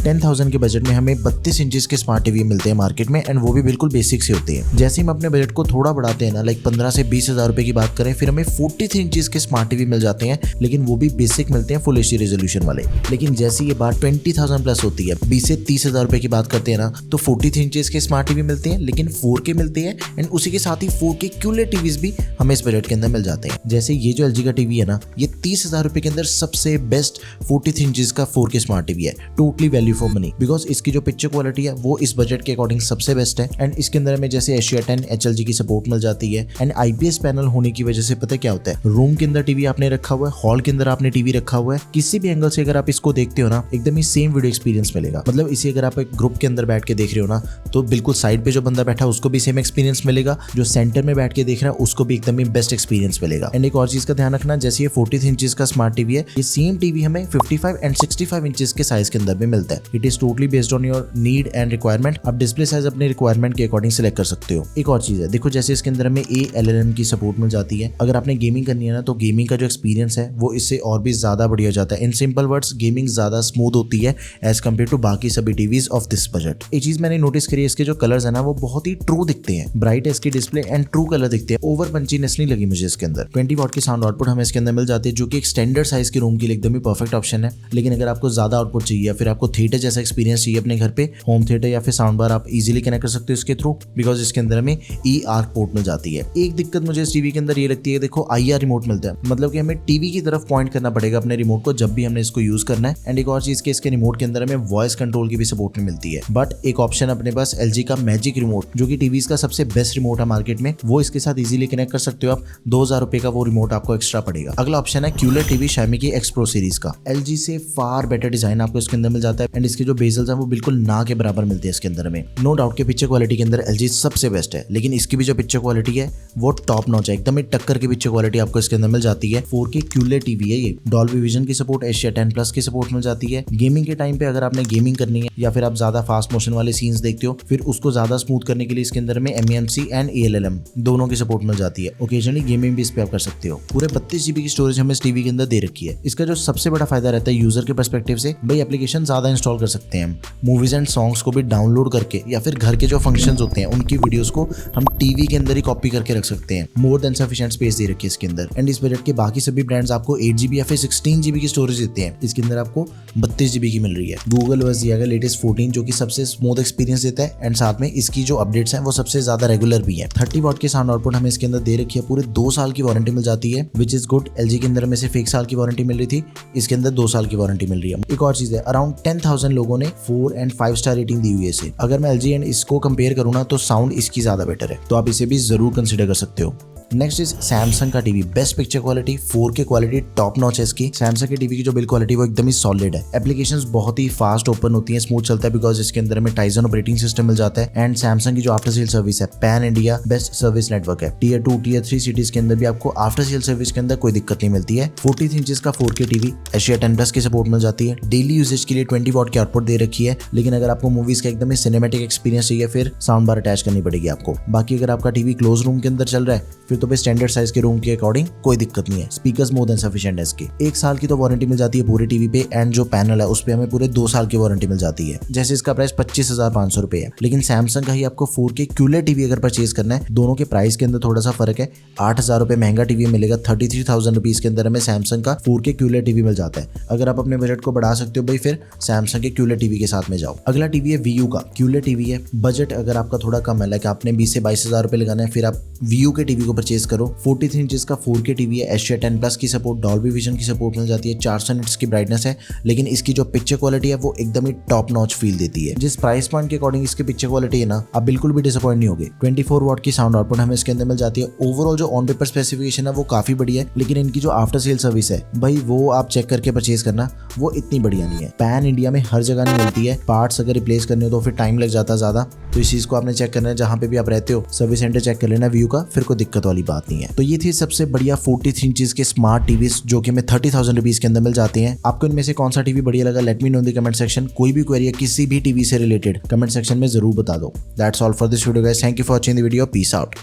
10,000 के बजट में हमें 32 इंचेस के स्मार्ट टीवी मिलते हैं मार्केट में, एंड वो भी बिल्कुल बेसिक से होते हैं। जैसे हम अपने बजट को थोड़ा बढ़ाते हैं ना, लाइक 15 से 20 हजार रुपए की बात करें, फिर हमें 43 इंचेस के स्मार्ट टीवी मिल जाते हैं, लेकिन वो भी बेसिक मिलते हैं, फुल एचडी रेजोल्यूशन वाले। लेकिन जैसे ये बात 20,000 प्लस होती है, 20 से 30 हजार रुपए की बात करते हैं ना, तो 43 इंचेस के स्मार्ट टीवी मिलते हैं, लेकिन 4K मिलते हैं, एंड उसी के साथ ही 4K QLED टीवीज भी हमें इस बजट के अंदर मिल जाते हैं। जैसे ये जो LG का टीवी है ना, ये 30 हजार रुपए के अंदर सबसे बेस्ट 43 इंचेस का 4K स्मार्ट टीवी है, totally value for money, because इसकी जो पिक्चर क्वालिटी है वो इस बजट के अकॉर्डिंग सबसे बेस्ट है। एंड इसके अंदर हमें जैसे एशिया 10 HLG की सपोर्ट मिल जाती है, एंड IPS पैनल होने की वजह से पता क्या होता है, रूम के अंदर टीवी आपने रखा हुआ है, हॉल के अंदर आपने टीवी रखा हुआ है, किसी भी एंगल से अगर आप इसको देखते हो ना, एकदम ही सेम वीडियो एक्सपीरियंस मिलेगा। मतलब इसी अगर आप एक ग्रुप के अंदर बैठ के देख रहे हो ना, तो बिल्कुल साइड पे जो बंदा बैठा है उसको भी सेम एक्सपीरियंस मिलेगा, जो सेंटर में बैठ के देख रहा है उसको भी एकदम ही बेस्ट एक्सपीरियंस मिलेगा। एंड एक और चीज का ध्यान रखना, जैसे ये 43 इंचेस का स्मार्ट टीवी है, ये सेम टीवी हमें 55 एंड 65 इंचेस के साइज के अंदर भी मिलता है। It is totally based on your need and requirement. आप डिस्प्ले साइज अपने रिक्वायरमेंट के अकॉर्डिंग सिलेक्ट कर सकते हो। एक और चीज है, देखो जैसे इसके अंदर हमें ALLM की सपोर्ट मिल जाती है। अगर आपने गेमिंग करनी है ना, तो गेमिंग का जो एक्सपीरियंस है वो इससे और भी ज्यादा बढ़िया हो जाता है। इन सिंपल वर्ड्स, गेमिंग ज्यादा स्मूथ होती है एज कम्पेयर टू बाकी सभी टीवीज ऑफ दिस बजट। एक चीज मैंने नोटिस करी है, इसके जो कलर्स है ना वो बहुत ही ट्रू दिखते हैं, ब्राइट है इसकी डिस्प्ले एंड ट्रू कलर दिखते हैं। ओवर पंचीनेस नहीं लगी मुझे इसके अंदर। 20 वॉट की साउंड आउटपुट हमें इसके अंदर मिल जाती है, जो कि एक स्टैंडर्ड साइज के रूम के लिए एकदम ही परफेक्ट ऑप्शन है। लेकिन अगर आपको ज्यादा आउटपुट चाहिए या फिर आपको थिएटर जैसा एक्सपीरियंस चाहिए अपने घर पे, होम थिएटर या फिर साउंड बार आप इजीली कनेक्ट कर सकते हो इसके थ्रू, बिकॉज इसके अंदर हमें E-ARC पोर्ट मिल जाती है। एक दिक्कत मुझे इस टीवी के अंदर ये लगती है, देखो IR रिमोट मिलता है, मतलब कि हमें टीवी की तरफ पॉइंट करना पड़ेगा अपने रिमोट को जब भी हमने इसको यूज करना है। एंड एक और चीज के इसके रिमोट के अंदर हमें वॉइस कंट्रोल की भी सपोर्ट नहीं मिलती है। बट एक ऑप्शन अपने पास LG का मैजिक रिमोट, जो कि टीवीज का सबसे बेस्ट रिमोट है मार्केट में, वो इसके साथ इजीली कनेक्ट कर सकते हो आप। 2000 रुपए का वो रिमोट आपको एक्स्ट्रा पड़ेगा। अगला ऑप्शन है QLED टीवी Xiaomi की X Pro सीरीज का। LG से फार बेटर डिजाइन आपको इसके अंदर मिल जाता है, एंड इसके जो बेजल्स हैं वो बिल्कुल ना के बराबर मिलते हैं इसके अंदर में। नो डाउट के पिक्चर क्वालिटी के अंदर LG सबसे बेस्ट है, लेकिन इसकी भी जो पिक्चर क्वालिटी है वो टॉप नॉच है, एकदम ही टक्कर की पिक्चर क्वालिटी आपको इसके अंदर मिल जाती है। 4K QLED टीवी है ये, डॉल्बी विजन की सपोर्ट, एशिया 10 प्लस की सपोर्ट मिल जाती है। गेमिंग के टाइम पे अगर आपने गेमिंग करनी है या फिर आप ज्यादा फास्ट मोशन वाले सीन्स देखते हो, फिर उसको ज्यादा स्मूथ करने के लिए इसके अंदर में MEMC एंड ALLM दोनों की सपोर्ट मिल जाती है। ओकेजनली गेमिंग भी इस पे आप कर सकते हो। पूरे 32 GB की स्टोरेज हमें इस टीवी के अंदर दे रखी है। इसका जो सबसे बड़ा फायदा रहता है यूजर के पर्सपेक्टिव से, भाई एप्लीकेशन ज्यादा इंस्टॉल कर सकते हैं, मूवीज एंड सॉन्ग्स को भी डाउनलोड करके या फिर घर के जो फंक्शंस होते हैं उनकी वीडियोस को हम टीवी के अंदर ही कॉपी करके रख सकते हैं। मोर देन सफिशिएंट स्पेस दे रखी है इसके अंदर। एंड इस बजट के बाकी सभी ब्रांड्स आपको 8 GB या फिर 16 GB की स्टोरेज देते हैं, इसके अंदर आपको 32 GB की मिल रही है। गूगल OS दिया गया लेटेस्ट 14, जो कि सबसे स्मूथ एक्सपीरियंस देता है, एंड साथ में इसकी जो अपडेट्स हैं वो सबसे ज्यादा रेगुलर भी है। 30 वॉट की साउंड आउटपुट हमें इसके अंदर दे रखी है, पूरे 2 साल की वारंटी मिल जाती है, विच इज गुड। LG के अंदर में सिर्फ 1 साल की वारंटी मिल रही थी, इसके अंदर 2 साल की वारंटी मिल रही है। एक और चीज है, अराउंड 10,000 लोगों ने 4 एंड 5 स्टार रेटिंग दी हुई है इसे। अगर मैं LG एंड इसको कंपेयर करूँ ना, तो साउंड इसकी ज्यादा बेटर है, तो आप इसे भी जरूर कंसिडर कर सकते हो। नेक्स्ट इज सैमसंग का TV, best picture quality, 4K quality top notch है इसकी। सैमसंग के टीवी की जो बिल्ड क्वालिटी वो एकदम ही सॉलिड है। एप्लीकेशंस बहुत ही फास्ट ओपन होती हैं, स्मूथ चलता है, बिकॉज इसके अंदर में टाइजन ऑपरेटिंग सिस्टम मिल जाता है। एंड सैमसंग की जो आफ्टर सेल सर्विस है, pan India best service network है। Tier 2 Tier 3 सिटीज के अंदर भी आपको आफ्टर सेल सर्विस के अंदर कोई दिक्कत नहीं मिलती है। 43 इंचेस का 4K टीवी, एशिया 10 प्लस की सपोर्ट मिल जाती है। डेली यूजेज के लिए 20 वॉट की आउटपुट दे रखी है, लेकिन अगर आपको मूवीज का एकदम ही सिनेमैटिक एक्सपीरियंस चाहिए, फिर साउंड बार अटैच करनी पड़ेगी आपको। बाकी अगर आपका टीवी क्लोज रूम के अंदर चल रहा है, फिर तो स्टैंडर्ड साइज के रूम के अकॉर्डिंग कोई दिक्कत नहीं है। स्पीकर्स मोर देन सफिशिएंट है इसके। 1 साल की तो वारंटी मिल जाती है पूरे टीवी पे, एंड जो पैनल है उस पे हमें पूरे 2 साल की वारंटी मिल जाती है। जैसे इसका प्राइस 25,500 रुपए है, लेकिन सैमसंग का ही आपको 4K QLED टीवी अगर परचेज करना है, दोनों के प्राइस के अंदर थोड़ा सा फर्क है। 8,000 रुपए महंगा टीवी मिलेगा, 33,000 रुपीज के अंदर हमें सैमसंग का 4K QLED टीवी मिल जाता है। अगर आप अपने बजट को बढ़ा सकते हो भाई, फिर सैमसंग के QLED टीवी के साथ में जाओ। अगला टीवी है VU का, QLED टीवी है। बजट अगर आपका थोड़ा कम है, लाइक आपने 20 से 22,000 रुपए लगाना है, फिर आप VU के टीवी को परचेज करो। 43 इंचेस का 4K टीवी है, एशिया 10 प्लस की सपोर्ट, डॉल्बी विजन की सपोर्ट मिल जाती है, 400 निट्स की ब्राइटनेस है, लेकिन इसकी जो पिक्चर क्वालिटी है वो एकदम ही टॉप नॉच फील देती है। जिस प्राइस पॉइंट के अकॉर्डिंग इसकी पिक्चर क्वालिटी है ना, आप बिल्कुल भी डिसअपॉइंट नहीं होगे। 24 वॉट की साउंड आउटपुट हमें इसके अंदर मिल जाती है। ओवरऑल जो ऑन पेपर स्पेसिफिकेशन है वो काफी बढ़िया है, लेकिन इनकी जो आफ्टर सेल सर्विस है भाई, वो आप चेक करके परचेज करना, वो इतनी बढ़िया नहीं है। पैन इंडिया में हर जगह नहीं मिलती है, पार्ट्स अगर रिप्लेस करने हो तो फिर टाइम लग जाता ज्यादा, तो इस चीज को आपने चेक करना है। जहां पे भी आप रहते हो सर्विस सेंटर चेक कर लेना VU का, फिर कोई दिक्कत वाली बात नहीं है। तो ये थी सबसे बढ़िया 43 इंचेस के स्मार्ट टीवीज, जो कि हमें 30,000 रुपीज के अंदर मिल जाते हैं। आपको इनमें से कौन सा टीवी बढ़िया लगा, let me know in the comment section. कोई भी क्वेरी है किसी भी टीवी से रिलेटेड, कमेंट सेक्शन में जरूर बता दो। That's all for this video guys, thank you for watching the video, peace out.